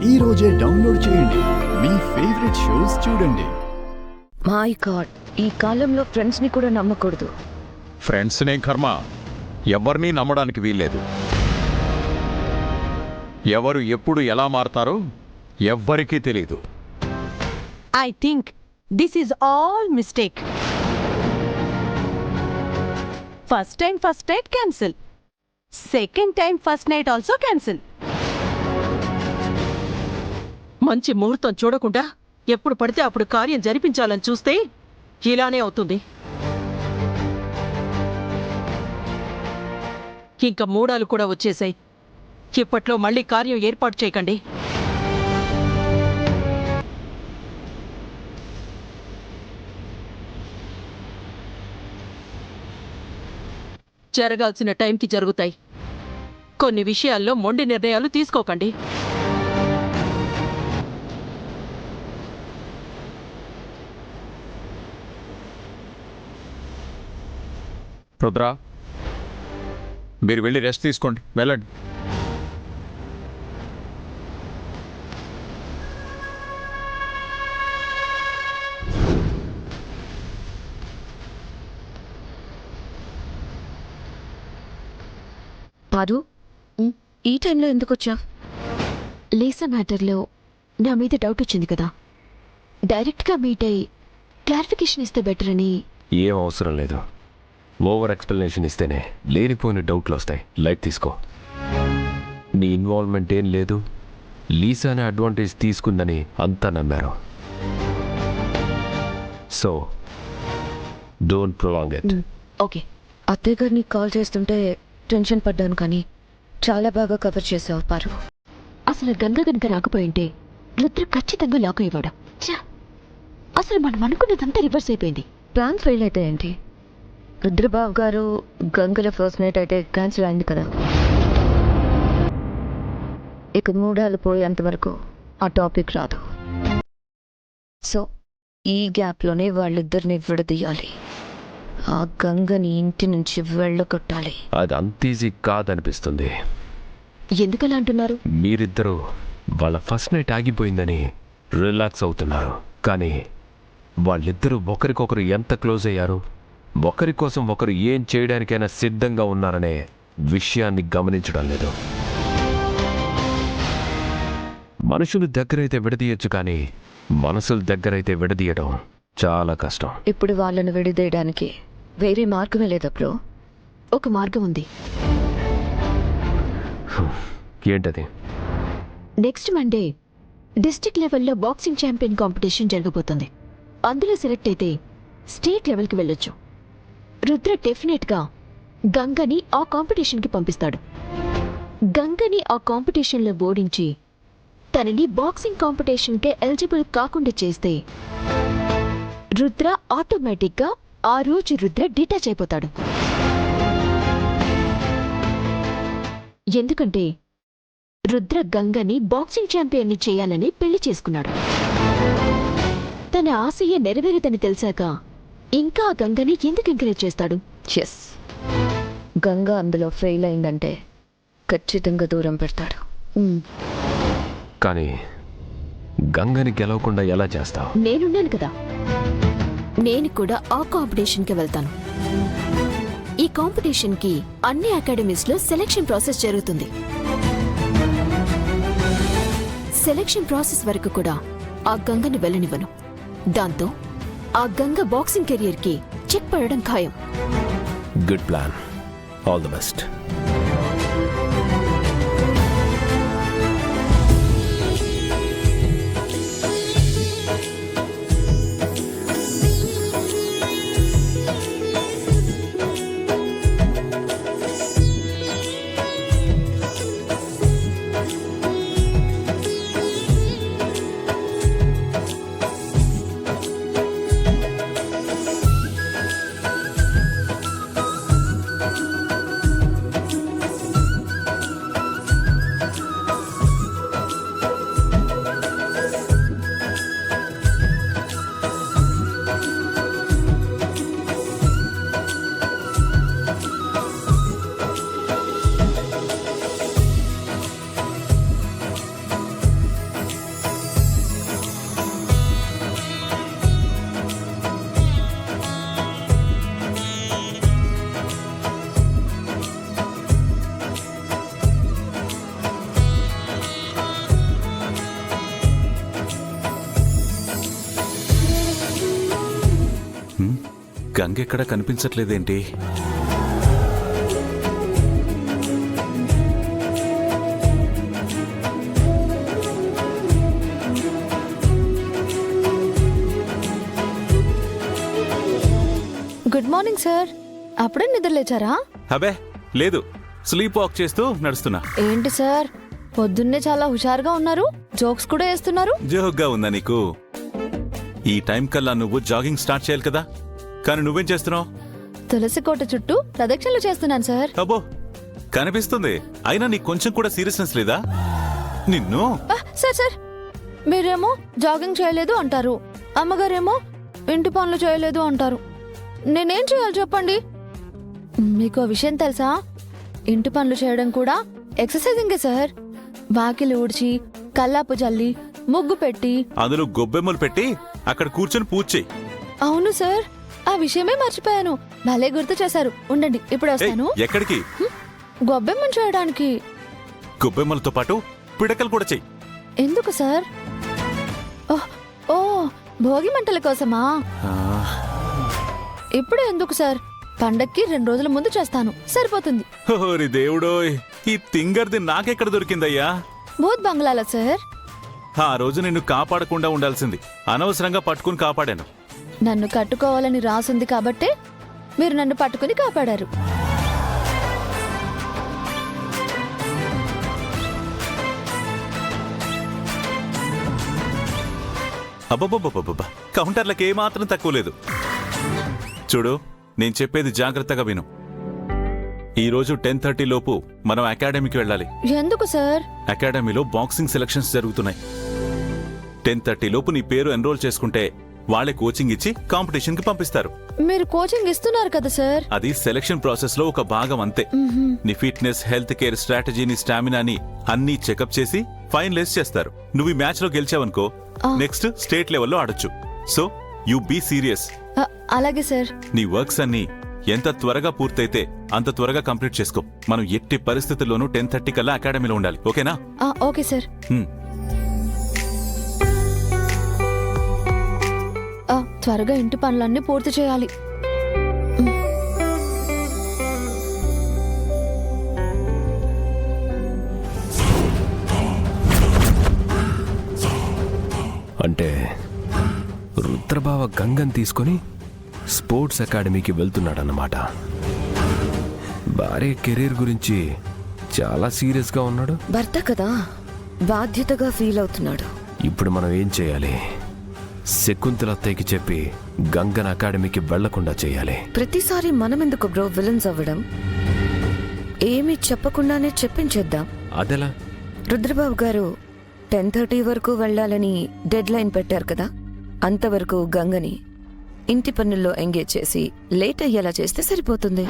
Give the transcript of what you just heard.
ఈ రోజే డౌన్లోడ్ చేయండి. మీ ఫేవరెట్ షోస్ చూడండి. మై గాడ్, ఈ కాలంలో ఫ్రెండ్స్ ని కూడా నమ్మకూడదు. ఫ్రెండ్స్ నే కర్మ, ఎవరిని నమ్మడానికి వీల్లేదు. ఎవరు ఎప్పుడు ఎలా మారతారో ఎవ్వరికీ తెలీదు. I think this is all mistake. First time first night cancel. Second time first night also cancel. మంచి ముహూర్తం చూడకుండా ఎప్పుడు పడితే అప్పుడు కార్యం జరిపించాలని చూస్తే ఇలానే అవుతుంది. ఇంకా మూడాలు కూడా వచ్చేసాయి. ఇప్పట్లో మళ్ళీ కార్యం ఏర్పాటు చేయకండి. జరగాల్సిన టైంకి జరుగుతాయి. కొన్ని విషయాల్లో మొండి నిర్ణయాలు తీసుకోకండి. రుద్ర, మీరు వెళ్ళి రెస్ట్ తీసుకోండి, వెళ్ళండి. పారు, ఈ టైంలో ఎందుకు వచ్చా? లీసా మ్యాటర్లో నా మీద డౌట్ వచ్చింది కదా, డైరెక్ట్గా మీట్ అయ్యి క్లారిఫికేషన్ ఇస్తే బెటర్ అని. ఏం అవసరం లేదు, ఓవర్ ఎక్స్ప్లెనేషన్ ఇస్తేనే లేనిపోయిన డౌట్లు వస్తాయి. లైట్ తీసుకో. నీ ఇన్వాల్వ్మెంట్ ఏం లేదు, లీసానే అడ్వాంటేజ్ తీసుకుందని అంతా నమ్మారు. So don't prolong it. Okay. అత్తయ్య గారిని కాల్ చేస్తుంటే టెన్షన్ పడ్డాను, కానీ చాలా బాగా కవర్ చేసావు పారు. అసలు గంగ గనుక రాకపోయింటే రుద్ర ఖచ్చితంగా లాక్ అయ్యేవాడు. అసలు మనం అనుకున్నదంతా రివర్స్ అయిపోయింది. ప్లాన్ ఫెయిల్ అయితే ఏంటి? రుద్రబాబు గారు గంగల ఫస్ట్ నైట్ అయితే క్యాన్సిల్ అయింది కదా. ఇక మూడాలు పోయేంతవరకు ఆ టాపిక్ రాదు. సో ఈ గ్యాప్లోనే వాళ్ళిద్దరిని విడదీయాలి. ఆ గంగని ఇంటి నుంచి వెళ్ళగొట్టాలి. అది అంత ఈజీ కాదనిపిస్తుంది. ఎందుకలా అంటున్నారు? మీరిద్దరూ వాళ్ళ ఫస్ట్ నైట్ ఆగిపోయిందని రిలాక్స్ అవుతున్నారు, కానీ వాళ్ళిద్దరూ ఒకరికొకరు ఎంత క్లోజ్ అయ్యారు, ఒకరి కోసం ఒకరు ఏం చేయడానికైనా సిద్ధంగా ఉన్నారనే విషయాన్ని గమనించడం లేదు. మనుషులు దగ్గరైతే విడదీయచ్చు, కానీ మనసులు దగ్గరైతే విడదీయడం చాలా కష్టం. ఇప్పుడు వాళ్ళను విడదీయడానికి వేరే మార్గమే లేదా బ్రో? ఒక మార్గం ఉంది. ఏంటది? నెక్స్ట్ మండే డిస్ట్రిక్ట్ లెవెల్లో బాక్సింగ్ ఛాంపియన్ కాంపిటీషన్ జరగబోతుంది. అందులో సెలెక్ట్ అయితే స్టేట్ లెవెల్కి వెళ్ళొచ్చు. రుద్ర డెఫినెట్గా గంగని ఆ కాంపిటీషన్కి పంపిస్తాడు. గంగని ఆ కాంపిటీషన్లో ఓడించి తనని బాక్సింగ్ కాంపిటీషన్కే ఎలిజిబుల్ కాకుండా చేస్తే రుద్ర ఆటోమేటిక్గా ఆ రోజు రుద్ర డిటాచ్ అయిపోతాడు. ఎందుకంటే రుద్ర గంగని బాక్సింగ్ ఛాంపియన్ని చేయాలని పెళ్లి చేసుకున్నాడు. తన ఆశయ నెరవేరదని తెలిసాక ఇంకా గంగని ఎందుకు ఎంకరేజ్ చేస్తాడు? ఎస్, గంగ అందులో ఫెయిల్ అయిందంటే ఖచ్చితంగా దూరం పెడతాడు. కానీ గంగని గెలవకుండా ఎలా చేస్తావు? నేనున్నాను కదా, నేను కూడా ఆ కాంపిటీషన్కి వెళ్తాను. ఈ కాంపిటీషన్కి అన్ని అకాడమీస్లో సెలెక్షన్ ప్రాసెస్ జరుగుతుంది. సెలెక్షన్ ప్రాసెస్ వరకు కూడా ఆ గంగని వెళ్ళనివ్వను. దాంతో ఆ గంగ బాక్సింగ్ కెరియర్కి చెక్ పడడం ఖాయం. Good plan, all the best. గంగెక్కడ కనిపించట్లేదేంటి? Good morning sir. అప్పుడే నిద్రలేచారా? అబే లేదు, స్లీప్ వాక్ చేస్తూ నడుస్తున్నా. ఏంటి సార్ పొద్దున్నే చాలా హుషారుగా ఉన్నారు, జోక్స్ కూడా వేస్తున్నారు. జోక్గా ఉందా నీకు? ఈ టైం కల్లా నువ్వు జాగింగ్ స్టార్ట్ చేయాలి కదా, కానీ నువ్వేం చేస్తున్నావు? తులసి కోట చుట్టూ ప్రదక్షిణలు చేస్తున్నాను సార్. అబ్బో కనిపిస్తుంది, అయినా నీకు కొంచెం కూడా సీరియస్నెస్ లేదా? నిన్ను సార్ సార్ మీరేమో జాగింగ్ చేయలేదు అంటారు, అమ్మగారేమో ఇంటి పనులు చేయలేదు అంటారు. నేనేం చేయాలి చెప్పండి? మీకు విషయం తెలుసా? ఇంటి పనులు చేయడం కూడా ఎక్సర్సైజింగే సార్. వాకిలి ఊడ్చి, కల్లాపు జల్లి, ముగ్గు పెట్టి, అందులో గొబ్బెమ్మలు పెట్టి అక్కడ కూర్చొని పూజ చెయ్యి. అవును సార్, ఆ విషయమే మర్చిపోయాను. భలే గుర్తు చేశారు. ఉండండి ఇప్పుడు ఏయ్, వస్తాను. ఎక్కడికి? గొబ్బెమ్మను చేయడానికి. గొబ్బెమ్మలతో పాటు పిడకలు కూడా చెయ్యి. ఎందుకు సార్? ఓహ్, ఓ భోగి మంటల కోసమా? ఆ, ఇప్పుడు ఎందుకు సార్? పండక్కి 2 రోజుల ముందు చేస్తాను, సరిపోతుంది. ఓరి దేవుడోయ్, ఈ తింగర్ది నాకెక్కడ దొరికిందయ్యా? భూత్ బంగ్లాలో సార్. ఆ రోజు నిన్ను కాపాడకుండా ఉండాల్సింది, అనవసరంగా పట్టుకుని కాపాడాను. నన్ను కట్టుకోవాలని రాసుంది కాబట్టే మీరు నన్ను పట్టుకుని కాపాడారు. అబ్బబ్బబ్బబ్బబ్బా, కౌంటర్లకు ఏమాత్రం తక్కువ లేదు. చూడు, నేను చెప్పేది జాగ్రత్తగా విను. ఈ రోజు 10:30 లోపు మనం అకాడమీకి వెళ్ళాలి. ఎందుకు సార్? అకాడమీలో బాక్సింగ్ సెలక్షన్స్ జరుగుతున్నాయి. 10:30 లోపు నీ పేరు ఎన్రోల్ చేసుకుంటే వాళ్ళే కోచింగ్ ఇచ్చి కాంపిటీషన్ కి పంపిస్తారు. మీరు కోచింగ్ ఇస్తున్నారు కదా సార్? అది సెలక్షన్ ప్రాసెస్ లో ఒక భాగం అంతే. నీ ఫిట్నెస్, హెల్త్ కేర్ స్ట్రాటజీని, స్టామినాని అన్ని చెకప్ చేసి ఫైనలైజ్ చేస్తారు. నువ్వు ఈ మ్యాచ్ లో గెలిచావనుకో, నెక్స్ట్ స్టేట్ లెవెల్లో ఆడొచ్చు. So you be serious. అలాగే సార్. నీ వర్క్స్ అన్ని ఎంత త్వరగా పూర్తయితే అంత త్వరగా కంప్లీట్ చేసుకో. మనం ఎట్టి పరిస్థితుల్లోనూ 10:30 కల్లా అకాడమీలో ఉండాలి, ఓకేనా? Okay sir. త్వరగా ఇంటి పనులన్నీ పూర్తి చేయాలి. అంటే రుద్రబావ గంగని తీసుకొని స్పోర్ట్స్ అకాడమీకి వెళ్తున్నాడన్నమాట. భార్య కెరీర్ గురించి చాలా సీరియస్గా ఉన్నాడు. భర్త కదా, బాధ్యతగా ఫీల్ అవుతున్నాడు. ఇప్పుడు మనం ఏం చేయాలి? శకుంతల అత్తయ్యకి చెప్పి గంగన్ అకాడమీకి వెళ్లకుండా చేయాలి. ప్రతిసారి మనం ఎందుకు బ్రో విలన్స్ అవ్వడం? ఏమీ చెప్పకుండానే చెప్పించేద్దాం. అదెలా? రుద్రబాబు గారు 10:30 వరకు వెళ్ళాలని డెడ్ లైన్ పెట్టారు కదా, అంతవరకు గంగని ఇంటి పనుల్లో ఎంగేజ్ చేసి లేట్ అయ్యేలా చేస్తే సరిపోతుంది.